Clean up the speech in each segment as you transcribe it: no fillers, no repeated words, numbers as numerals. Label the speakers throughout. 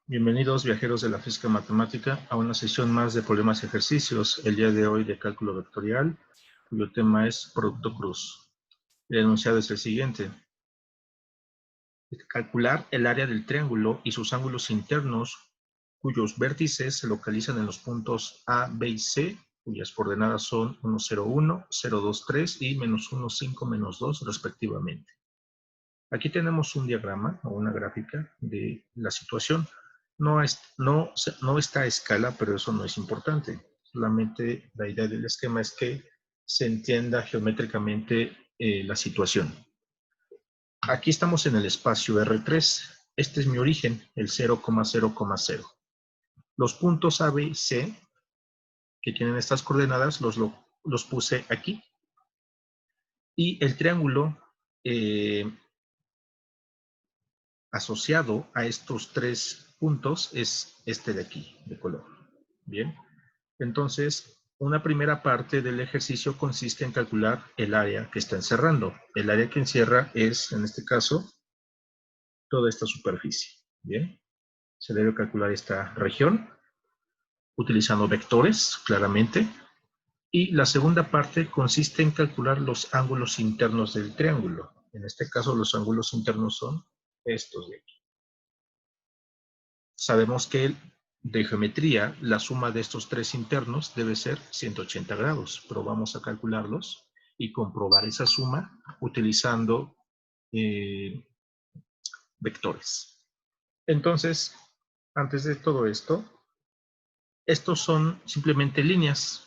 Speaker 1: Bienvenidos, viajeros de la física matemática, a una sesión más de problemas y ejercicios, el día de hoy de cálculo vectorial, cuyo tema es producto cruz. El enunciado es el siguiente. Calcular el área del triángulo y sus ángulos internos, cuyos vértices se localizan en los puntos A, B y C, cuyas coordenadas son 1, 0, 1, 0, 2, 3 y menos 1, 5, menos 2, respectivamente. Aquí tenemos un diagrama o una gráfica de la situación. No está a escala, pero eso no es importante. Solamente la idea del esquema es que se entienda geométricamente la situación. Aquí estamos en el espacio R3. Este es mi origen, el 0,0,0. Los puntos A, B y C, que tienen estas coordenadas, los puse aquí. Y el triángulo asociado a estos tres puntos es este de aquí, de color. Bien, entonces una primera parte del ejercicio consiste en calcular el área que está encerrando. El área que encierra es, en este caso, toda esta superficie. Bien, se debe calcular esta región utilizando vectores, claramente. Y la segunda parte consiste en calcular los ángulos internos del triángulo. En este caso, los ángulos internos son estos de aquí. Sabemos que de geometría la suma de estos tres internos debe ser 180 grados, pero vamos a calcularlos y comprobar esa suma utilizando vectores. Entonces, antes de todo esto, estos son simplemente líneas.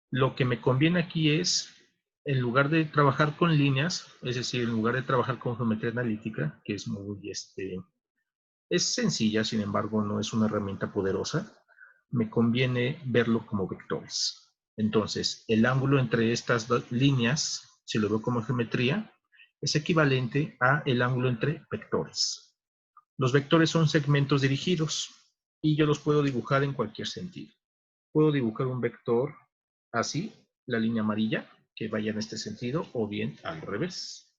Speaker 1: Lo que me conviene aquí es, en lugar de trabajar con líneas, es decir, en lugar de trabajar con geometría analítica, que es muy es sencilla, sin embargo, no es una herramienta poderosa, me conviene verlo como vectores. Entonces, el ángulo entre estas dos líneas, si lo veo como geometría, es equivalente a el ángulo entre vectores. Los vectores son segmentos dirigidos y yo los puedo dibujar en cualquier sentido. Puedo dibujar un vector así, la línea amarilla, que vaya en este sentido, o bien al revés.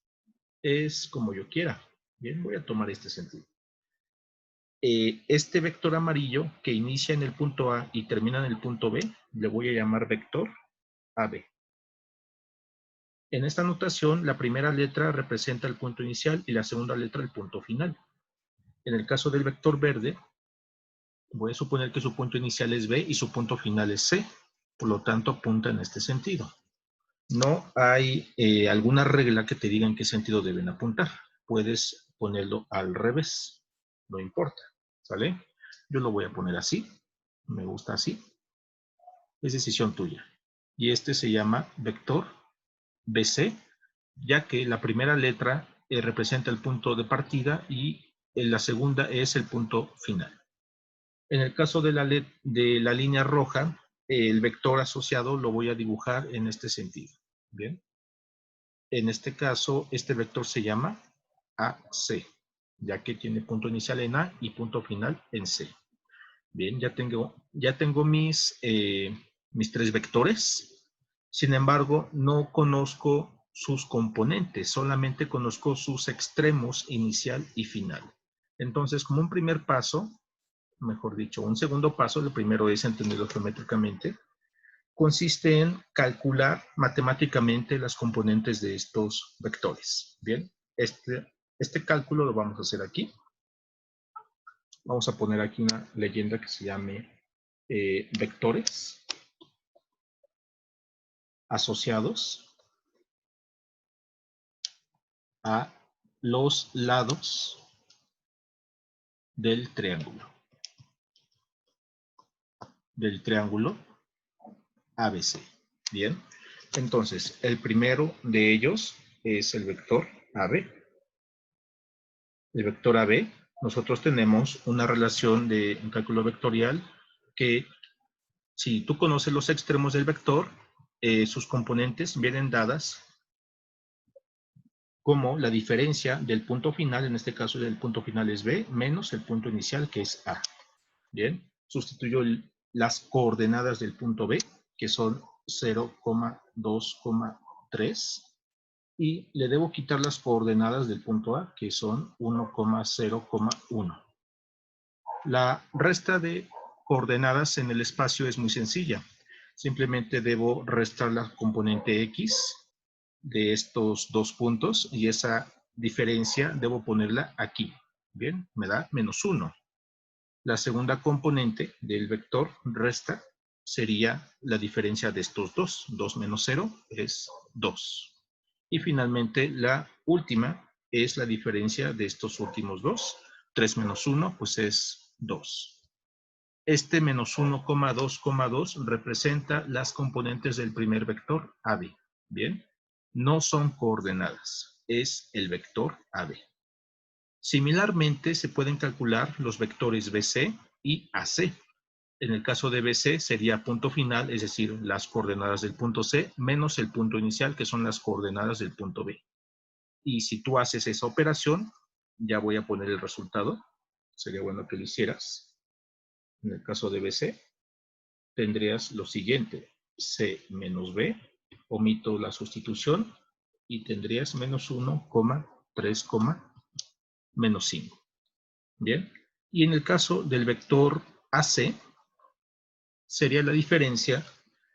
Speaker 1: Es como yo quiera. Bien, voy a tomar este sentido. Este vector amarillo que inicia en el punto A y termina en el punto B, le voy a llamar vector AB. En esta notación, la primera letra representa el punto inicial y la segunda letra el punto final. En el caso del vector verde, voy a suponer que su punto inicial es B y su punto final es C. Por lo tanto, apunta en este sentido. No hay alguna regla que te diga en qué sentido deben apuntar. Puedes ponerlo al revés. No importa. ¿Sale? Yo lo voy a poner así. Me gusta así. Es decisión tuya. Y este se llama vector BC, ya que la primera letra representa el punto de partida y la segunda es el punto final. En el caso de la línea roja, el vector asociado lo voy a dibujar en este sentido. Bien. En este caso, este vector se llama AC, ya que tiene punto inicial en A y punto final en C. Bien, ya tengo mis tres vectores. Sin embargo, no conozco sus componentes, solamente conozco sus extremos inicial y final. Entonces, como un primer paso, mejor dicho, un segundo paso, el primero es entenderlo geométricamente, consiste en calcular matemáticamente las componentes de estos vectores. Bien, este cálculo lo vamos a hacer aquí. Vamos a poner aquí una leyenda que se llame vectores asociados a los lados del triángulo ABC. Bien, entonces el primero de ellos es el vector AB. El vector AB, nosotros tenemos una relación de un cálculo vectorial que si tú conoces los extremos del vector, sus componentes vienen dadas como la diferencia del punto final, en este caso el punto final es B, menos el punto inicial que es A. Bien, sustituyo las coordenadas del punto B, que son 0,2,3, y le debo quitar las coordenadas del punto A, que son 1,0,1. La resta de coordenadas en el espacio es muy sencilla. Simplemente debo restar la componente X de estos dos puntos y esa diferencia debo ponerla aquí. Bien, me da -1. La segunda componente del vector resta sería la diferencia de estos dos. 2 menos 0 es 2. Y finalmente la última es la diferencia de estos últimos dos. 3 menos 1 pues es 2. Este menos 1,2,2 representa las componentes del primer vector AB. Bien, no son coordenadas, es el vector AB. Similarmente, se pueden calcular los vectores BC y AC. En el caso de BC sería punto final, es decir, las coordenadas del punto C menos el punto inicial, que son las coordenadas del punto B. Y si tú haces esa operación, ya voy a poner el resultado. Sería bueno que lo hicieras. En el caso de BC, tendrías lo siguiente. C menos B, omito la sustitución, y tendrías menos 1, 3, menos 5. Bien. Y en el caso del vector AC, sería la diferencia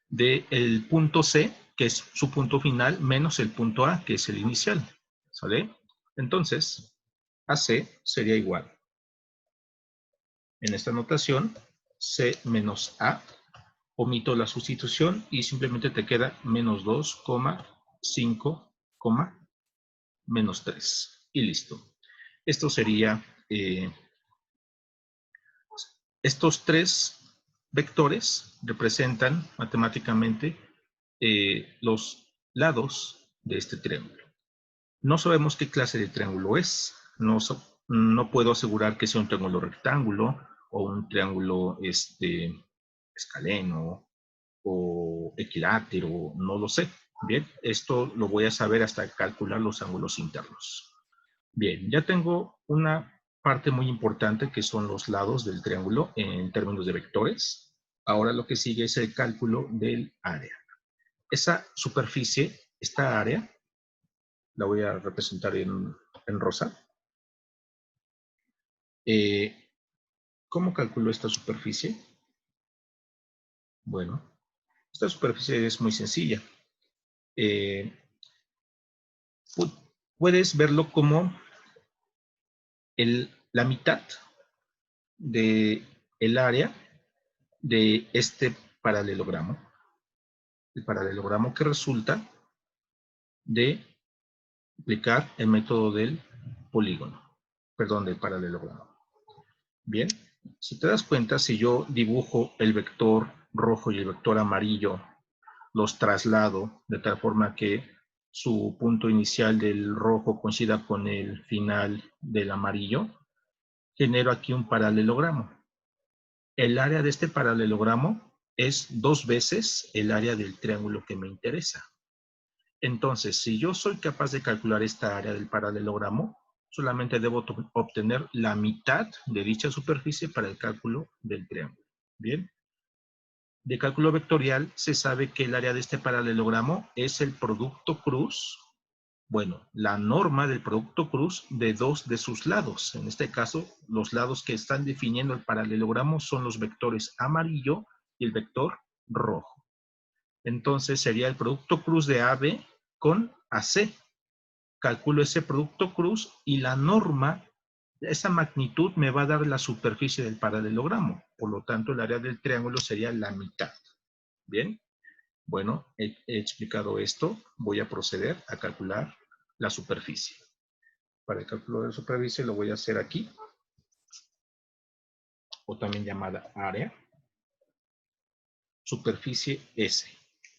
Speaker 1: del punto C, que es su punto final, menos el punto A, que es el inicial. ¿Sale? Entonces, AC sería igual. En esta notación, C menos A, omito la sustitución y simplemente te queda menos 2, 5, menos 3. Y listo. Esto sería, estos tres vectores representan matemáticamente los lados de este triángulo. No sabemos qué clase de triángulo es. No puedo asegurar que sea un triángulo rectángulo o un triángulo escaleno o equilátero, no lo sé. Bien, esto lo voy a saber hasta calcular los ángulos internos. Bien, ya tengo una parte muy importante que son los lados del triángulo en términos de vectores. Ahora lo que sigue es el cálculo del área. Esa superficie, esta área, la voy a representar en rosa. ¿Cómo calculo esta superficie? Bueno, esta superficie es muy sencilla. Puedes verlo como la mitad del área de este paralelogramo. El paralelogramo que resulta de aplicar el método del polígono, perdón, del paralelogramo. Bien, si te das cuenta, si yo dibujo el vector rojo y el vector amarillo, los traslado de tal forma que su punto inicial del rojo coincida con el final del amarillo, genero aquí un paralelogramo. El área de este paralelogramo es 2 veces el área del triángulo que me interesa. Entonces, si yo soy capaz de calcular esta área del paralelogramo, solamente debo obtener la mitad de dicha superficie para el cálculo del triángulo. Bien. De cálculo vectorial se sabe que el área de este paralelogramo es el producto cruz, bueno, la norma del producto cruz de dos de sus lados. En este caso, los lados que están definiendo el paralelogramo son los vectores amarillo y el vector rojo. Entonces sería el producto cruz de AB con AC. Calculo ese producto cruz y la norma, esa magnitud me va a dar la superficie del paralelogramo. Por lo tanto, el área del triángulo sería la mitad. Bien, bueno, he explicado esto. Voy a proceder a calcular la superficie. Para el cálculo de la superficie lo voy a hacer aquí, o también llamada área. Superficie S.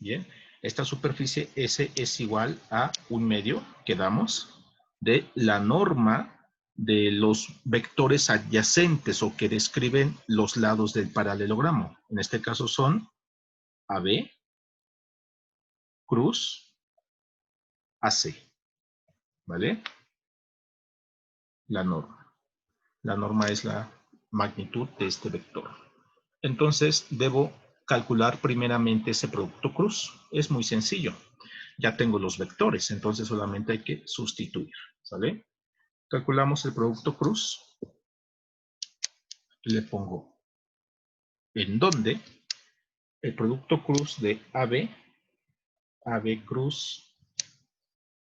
Speaker 1: Bien, esta superficie S es igual a 1/2 que damos de la norma de los vectores adyacentes o que describen los lados del paralelogramo. En este caso son AB, cruz, AC. ¿Vale? La norma. La norma es la magnitud de este vector. Entonces, debo calcular primeramente ese producto cruz. Es muy sencillo. Ya tengo los vectores, entonces solamente hay que sustituir. ¿Sale? Calculamos el producto cruz. le pongo en donde el producto cruz de AB cruz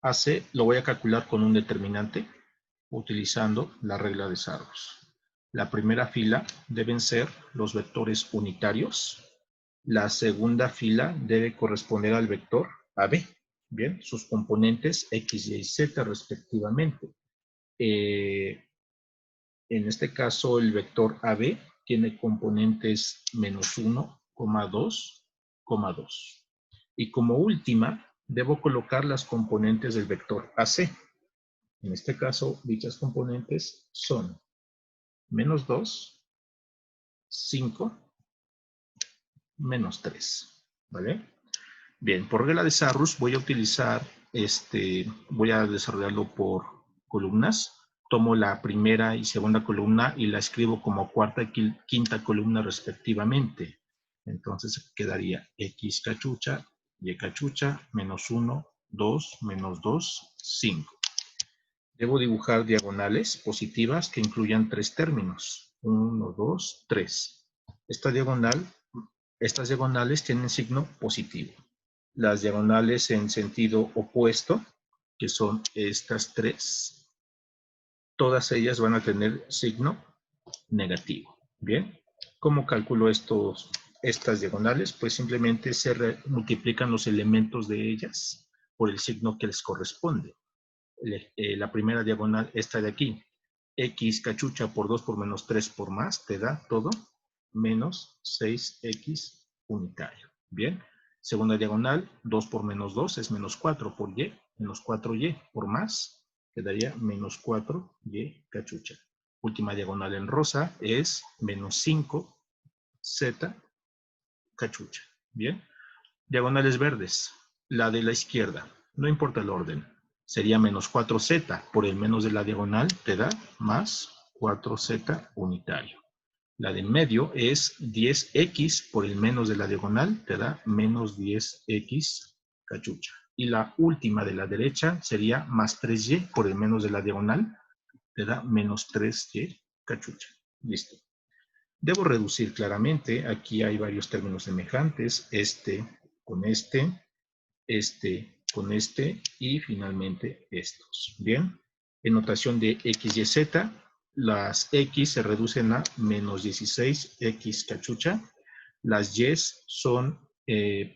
Speaker 1: AC lo voy a calcular con un determinante utilizando la regla de Sarrus. La primera fila deben ser los vectores unitarios. La segunda fila debe corresponder al vector AB. Bien, sus componentes X, Y y Z respectivamente. En este caso, el vector AB tiene componentes menos 1, 2, 2. Y como última, debo colocar las componentes del vector AC. En este caso, dichas componentes son menos 2, 5, menos 3. ¿Vale? Bien, por regla de Sarrus voy a utilizar, voy a desarrollarlo por columnas. Tomo la primera y segunda columna y la escribo como cuarta y quinta columna respectivamente. Entonces quedaría X cachucha, Y cachucha, menos 1, 2, menos 2, 5. Debo dibujar diagonales positivas que incluyan 3 términos. 1, 2, 3. Estas diagonales tienen signo positivo. Las diagonales en sentido opuesto, que son estas 3, todas ellas van a tener signo negativo. Bien, ¿cómo calculo estas diagonales? Pues simplemente se multiplican los elementos de ellas por el signo que les corresponde. La primera diagonal, esta de aquí, X cachucha por 2 por menos 3 por más, te da todo menos 6X unitario. Bien, segunda diagonal, 2 por menos 2 es menos 4 por Y, menos 4Y por más, quedaría menos 4Y cachucha. Última diagonal en rosa es menos 5Z cachucha. Bien, diagonales verdes, la de la izquierda, no importa el orden, sería menos 4Z por el menos de la diagonal, te da más 4Z unitario. La de en medio es 10X por el menos de la diagonal, te da menos 10X cachucha. Y la última de la derecha sería más 3Y por el menos de la diagonal, te da menos 3Y cachucha. Listo. Debo reducir claramente, aquí hay varios términos semejantes, con este con este y finalmente estos. Bien, en notación de X, Y, Z, las X se reducen a menos 16X cachucha, las Y son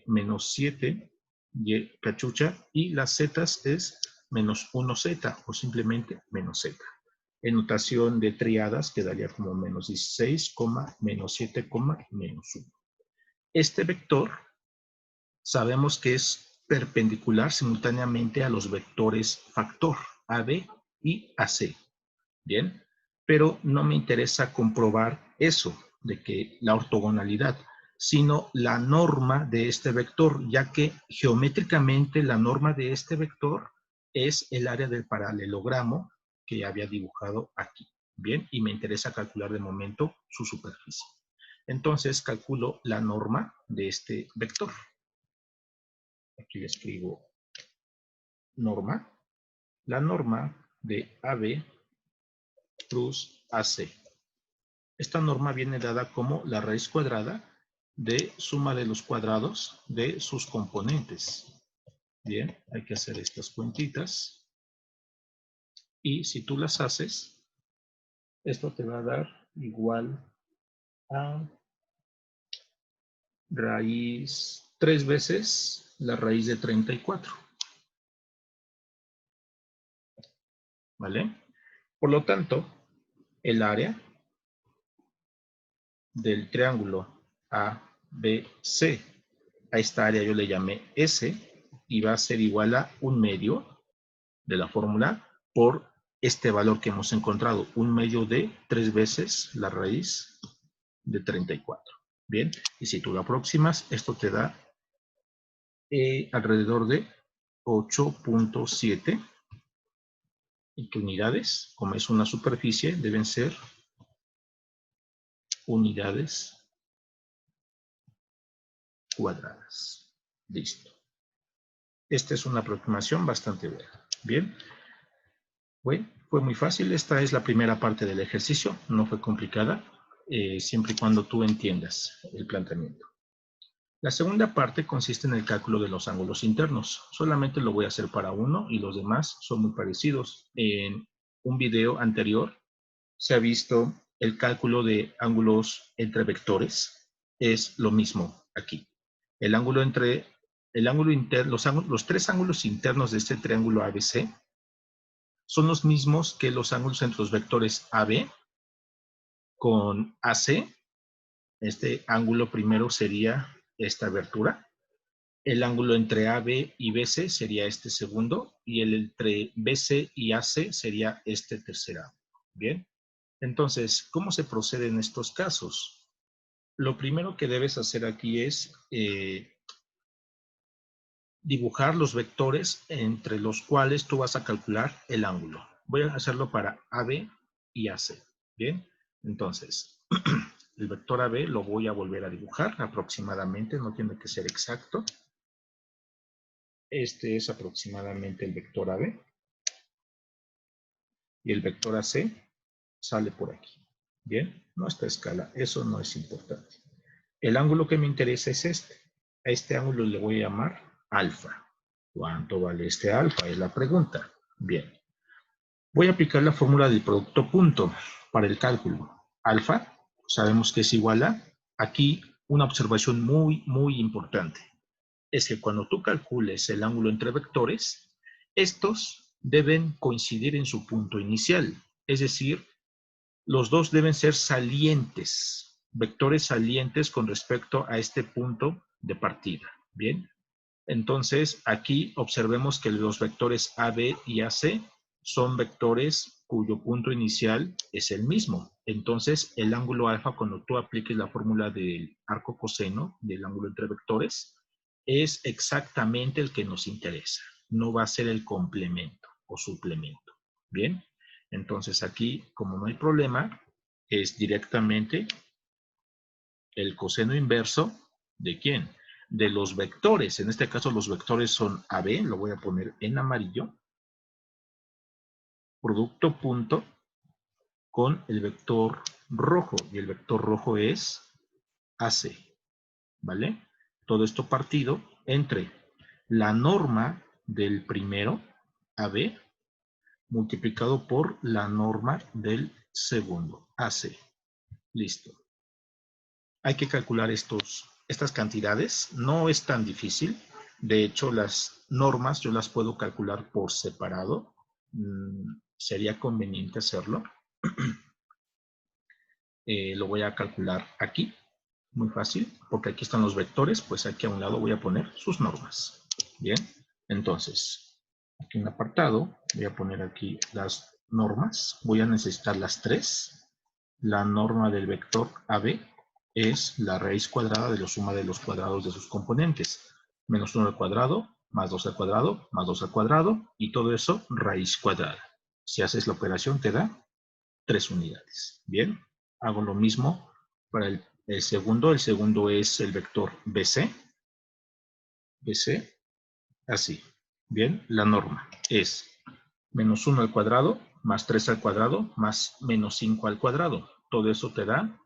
Speaker 1: menos 7Y cachucha y las Z es menos 1Z o simplemente menos Z. En notación de triadas quedaría como menos 16, menos 7, menos 1. Este vector sabemos que es perpendicular simultáneamente a los vectores factor AB y AC. Bien, pero no me interesa comprobar eso, de que la ortogonalidad, sino la norma de este vector, ya que geométricamente la norma de este vector es el área del paralelogramo que había dibujado aquí. Bien, y me interesa calcular de momento su superficie. Entonces calculo la norma de este vector. Aquí le escribo norma. La norma de AB cruz AC. Esta norma viene dada como la raíz cuadrada de suma de los cuadrados de sus componentes. Bien, hay que hacer estas cuentitas. Y si tú las haces, esto te va a dar igual a raíz 3 veces la raíz de 34. ¿Vale? Por lo tanto, el área del triángulo ABC, a esta área yo le llamé S, y va a ser igual a 1/2 de la fórmula por este valor que hemos encontrado, 1/2 de 3 veces la raíz de 34. Bien, y si tú lo aproximas, esto te da alrededor de 8.7, y que unidades, como es una superficie, deben ser unidades cuadradas. Listo. Esta es una aproximación bastante buena. Bien. Bueno, fue muy fácil. Esta es la primera parte del ejercicio. No fue complicada. siempre y cuando tú entiendas el planteamiento. La segunda parte consiste en el cálculo de los ángulos internos. Solamente lo voy a hacer para uno y los demás son muy parecidos. En un video anterior se ha visto el cálculo de ángulos entre vectores. Es lo mismo aquí. El ángulo entre, el ángulo interno, los tres ángulos internos de este triángulo ABC son los mismos que los ángulos entre los vectores AB con AC. Este ángulo primero sería esta abertura. El ángulo entre AB y BC sería este segundo, y el entre BC y AC sería este tercer ángulo. Bien, entonces, ¿cómo se procede en estos casos? Lo primero que debes hacer aquí es dibujar los vectores entre los cuales tú vas a calcular el ángulo. Voy a hacerlo para AB y AC. Bien, entonces, el vector AB lo voy a volver a dibujar aproximadamente, no tiene que ser exacto. Este es aproximadamente el vector AB. Y el vector AC sale por aquí. Bien, no está a escala, eso no es importante. El ángulo que me interesa es este. A este ángulo le voy a llamar alfa. ¿Cuánto vale este alfa? Es la pregunta. Bien. Voy a aplicar la fórmula del producto punto para el cálculo. Alfa, sabemos que es igual a, aquí una observación muy importante. Es que cuando tú calcules el ángulo entre vectores, estos deben coincidir en su punto inicial. Es decir, los dos deben ser salientes, vectores salientes con respecto a este punto de partida. Bien, entonces aquí observemos que los vectores AB y AC son vectores cuyo punto inicial es el mismo. Entonces el ángulo alfa, cuando tú apliques la fórmula del arco coseno del ángulo entre vectores, es exactamente el que nos interesa. No va a ser el complemento o suplemento. Bien, entonces aquí, como no hay problema, es directamente el coseno inverso ¿de quién? De los vectores. En este caso los vectores son AB, lo voy a poner en amarillo. Producto punto con el vector rojo. Y el vector rojo es AC. ¿Vale? Todo esto partido entre la norma del primero, AB, multiplicado por la norma del segundo, AC. Listo. Hay que calcular estas cantidades. No es tan difícil. De hecho, las normas yo las puedo calcular por separado. Sería conveniente hacerlo. Lo voy a calcular aquí. Muy fácil, porque aquí están los vectores. Pues aquí a un lado voy a poner sus normas. Bien, entonces, aquí en el apartado voy a poner aquí las normas. Voy a necesitar las tres. La norma del vector AB es la raíz cuadrada de la suma de los cuadrados de sus componentes. Menos 1 al cuadrado, más 2 al cuadrado, más 2 al cuadrado, y todo eso raíz cuadrada. Si haces la operación te da 3 unidades. Bien, hago lo mismo para el segundo. El segundo es el vector BC. BC, así. Bien, la norma es menos 1 al cuadrado, más 3 al cuadrado, más menos 5 al cuadrado. Todo eso te da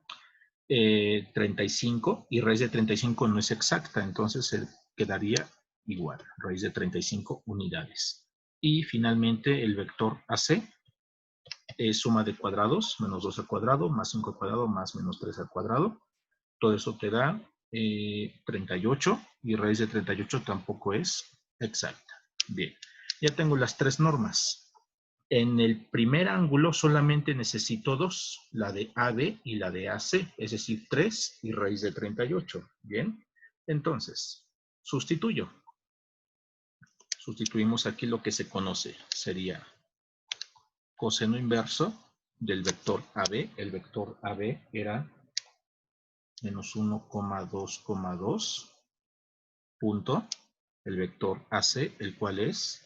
Speaker 1: 35, y raíz de 35 no es exacta, entonces se quedaría igual, raíz de 35 unidades. Y finalmente el vector AC es suma de cuadrados, menos 2 al cuadrado, más 5 al cuadrado, más menos 3 al cuadrado. Todo eso te da 38, y raíz de 38 tampoco es exacta. Bien, ya tengo las tres normas. En el primer ángulo solamente necesito dos, la de AB y la de AC, es decir, 3 y raíz de 38. Bien, entonces, sustituyo. Sustituimos aquí lo que se conoce, sería coseno inverso del vector AB. El vector AB era menos 1,2,2 punto, el vector AC, el cual es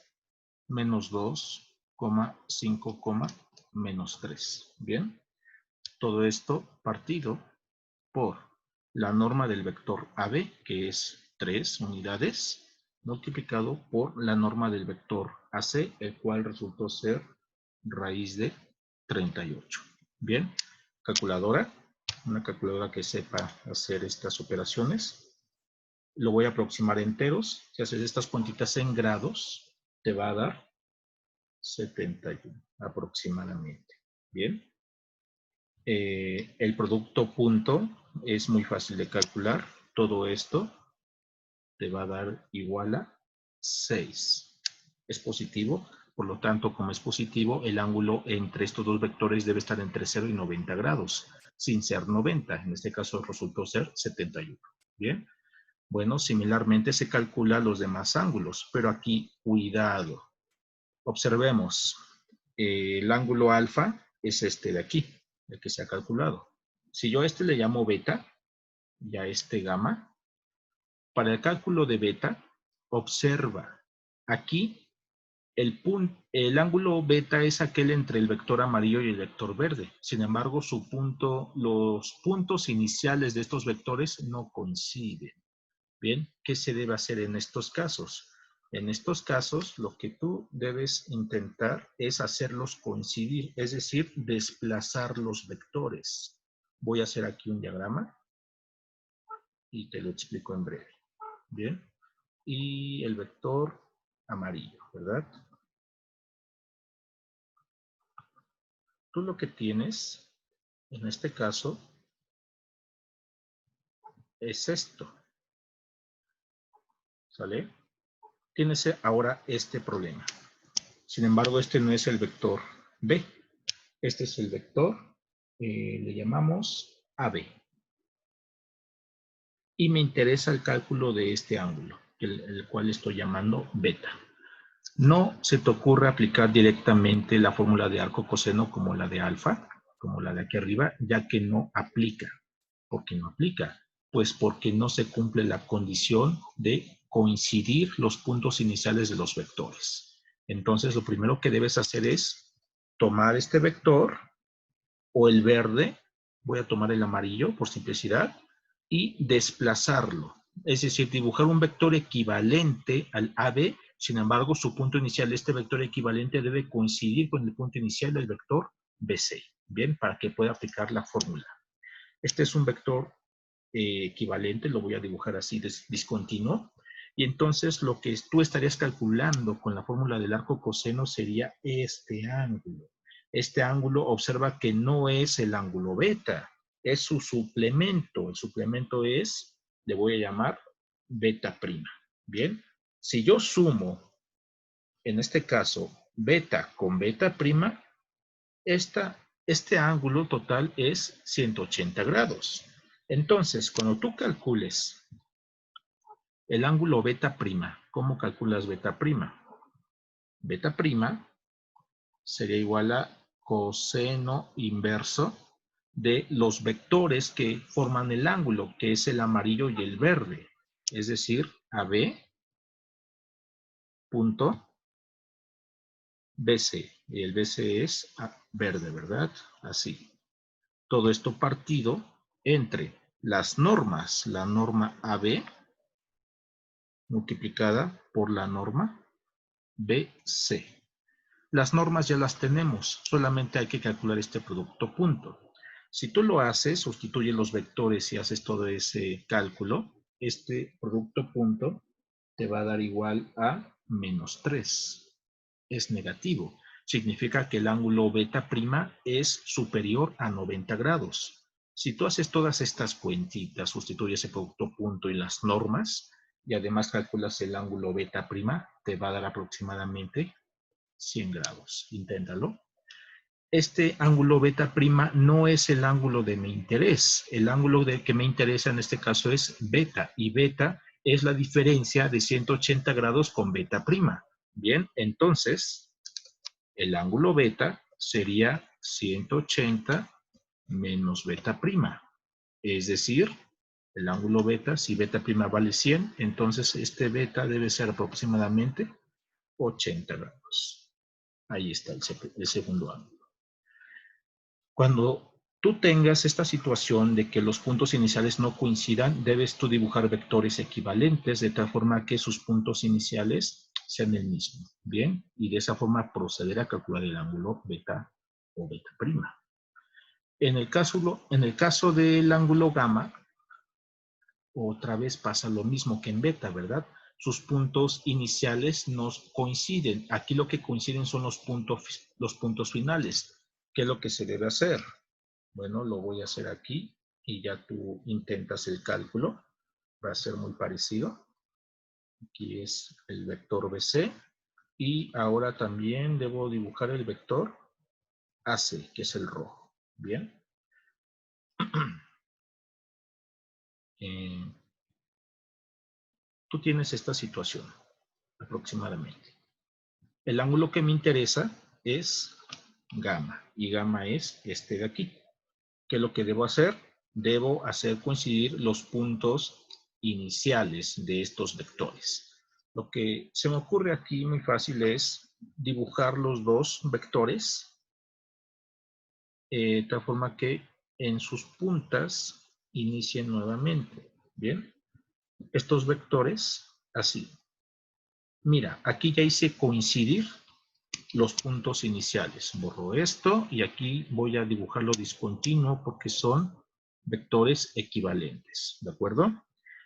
Speaker 1: menos 2,5, menos 3. Bien, todo esto partido por la norma del vector AB, que es 3 unidades, multiplicado por la norma del vector AC, el cual resultó ser raíz de 38. Bien, calculadora, una calculadora que sepa hacer estas operaciones. Lo voy a aproximar a enteros. Si haces estas cuentitas en grados, te va a dar 71 aproximadamente. Bien. El producto punto es muy fácil de calcular. Todo esto te va a dar igual a 6. Es positivo, por lo tanto, como es positivo, el ángulo entre estos dos vectores debe estar entre 0 y 90 grados, sin ser 90. En este caso resultó ser 71. Bien. Bueno, similarmente se calcula los demás ángulos, pero aquí, cuidado. Observemos, el ángulo alfa es este de aquí, el que se ha calculado. Si yo a este le llamo beta y a este gamma, para el cálculo de beta, observa, aquí el ángulo beta es aquel entre el vector amarillo y el vector verde. Sin embargo, los puntos iniciales de estos vectores no coinciden. Bien, ¿qué se debe hacer en estos casos? En estos casos, lo que tú debes intentar es hacerlos coincidir, es decir, desplazar los vectores. Voy a hacer aquí un diagrama y te lo explico en breve. Bien, y el vector amarillo, ¿verdad? Tú lo que tienes, en este caso, es esto, ¿sale? Tienes ahora este problema. Sin embargo, este no es el vector B. Este es el vector, le llamamos AB. Y me interesa el cálculo de este ángulo, el cual estoy llamando beta. No se te ocurre aplicar directamente la fórmula de arco coseno como la de alfa, como la de aquí arriba, ya que no aplica. ¿Por qué no aplica? Pues porque no se cumple la condición de coincidir los puntos iniciales de los vectores. Entonces, lo primero que debes hacer es tomar este vector o el verde, voy a tomar el amarillo por simplicidad, y desplazarlo. Es decir, dibujar un vector equivalente al AB, sin embargo, su punto inicial, este vector equivalente debe coincidir con el punto inicial del vector BC, ¿bien? Para que pueda aplicar la fórmula. Este es un vector equivalente, lo voy a dibujar así, discontinuo, y entonces lo que tú estarías calculando con la fórmula del arco coseno sería este ángulo. Este ángulo, observa que no es el ángulo beta, es su suplemento. El suplemento es, le voy a llamar beta prima. Bien, si yo sumo, en este caso, beta con beta prima, este ángulo total es 180 grados. Entonces, cuando tú calcules el ángulo beta prima, ¿cómo calculas beta prima? Beta prima sería igual a coseno inverso de los vectores que forman el ángulo, que es el amarillo y el verde. Es decir, AB punto BC. Y el BC es verde, ¿verdad? Así. Todo esto partido entre las normas, la norma AB multiplicada por la norma BC. Las normas ya las tenemos, solamente hay que calcular este producto punto. Si tú lo haces, sustituyes los vectores y haces todo ese cálculo, este producto punto te va a dar igual a -3. Es negativo. Significa que el ángulo beta prima es superior a 90 grados. Si tú haces todas estas cuentitas, sustituyes el producto punto y las normas, y además calculas el ángulo beta prima, te va a dar aproximadamente 100 grados. Inténtalo. Este ángulo beta prima no es el ángulo de mi interés. El ángulo que me interesa en este caso es beta, y beta es la diferencia de 180 grados con beta prima. Bien, entonces, el ángulo beta sería 180 menos beta prima. Es decir, el ángulo beta, si beta prima vale 100, entonces este beta debe ser aproximadamente 80 grados. Ahí está el segundo ángulo. Cuando tú tengas esta situación de que los puntos iniciales no coincidan, debes tú dibujar vectores equivalentes de tal forma que sus puntos iniciales sean el mismo. Bien, y de esa forma proceder a calcular el ángulo beta o beta prima. En el caso del ángulo gamma, otra vez pasa lo mismo que en beta, ¿verdad? Sus puntos iniciales no coinciden. Aquí lo que coinciden son los puntos finales. ¿Qué es lo que se debe hacer? Bueno, lo voy a hacer aquí y ya tú intentas el cálculo. Va a ser muy parecido. Aquí es el vector BC. Y ahora también debo dibujar el vector AC, que es el rojo. Bien. Tú tienes esta situación aproximadamente. El ángulo que me interesa es gamma, y gamma es este de aquí. ¿Qué es lo que debo hacer? Debo hacer coincidir los puntos iniciales de estos vectores. Lo que se me ocurre aquí muy fácil es dibujar los dos vectores de tal forma que en sus puntas inicien nuevamente. Bien, estos vectores así. Mira, aquí ya hice coincidir los puntos iniciales. Borro esto y aquí voy a dibujarlo discontinuo porque son vectores equivalentes, ¿de acuerdo?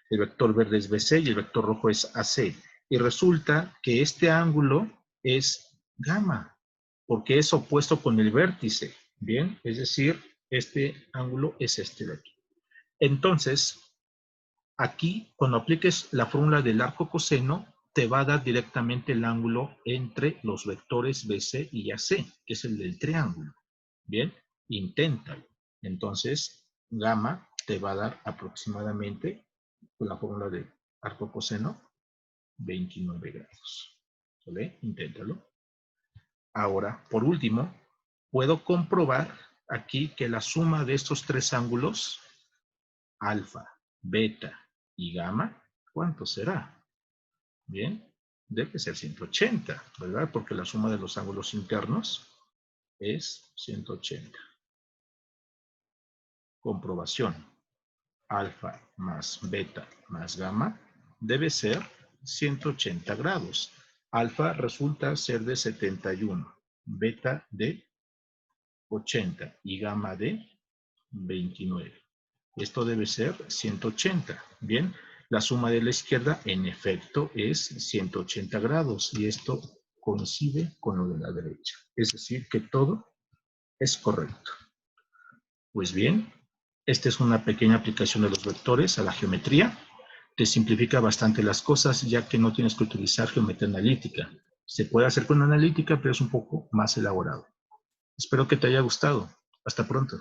Speaker 1: El vector verde es BC y el vector rojo es AC. Y resulta que este ángulo es gamma, porque es opuesto con el vértice, ¿bien? Es decir, este ángulo es este de aquí. Entonces, aquí, cuando apliques la fórmula del arco coseno, te va a dar directamente el ángulo entre los vectores BC y AC, que es el del triángulo. Bien, inténtalo. Entonces, gamma te va a dar aproximadamente, con la fórmula de arco coseno, 29 grados. ¿Vale? Inténtalo. Ahora, por último, puedo comprobar aquí que la suma de estos tres ángulos, alfa, beta y gamma, ¿cuánto será? Bien, debe ser 180, ¿verdad? Porque la suma de los ángulos internos es 180. Comprobación. Alfa más beta más gamma debe ser 180 grados. Alfa resulta ser de 71, beta de 80 y gamma de 29. Esto debe ser 180. Bien, la suma de la izquierda en efecto es 180 grados y esto coincide con lo de la derecha. Es decir, que todo es correcto. Pues bien, esta es una pequeña aplicación de los vectores a la geometría. Te simplifica bastante las cosas ya que no tienes que utilizar geometría analítica. Se puede hacer con analítica, pero es un poco más elaborado. Espero que te haya gustado. Hasta pronto.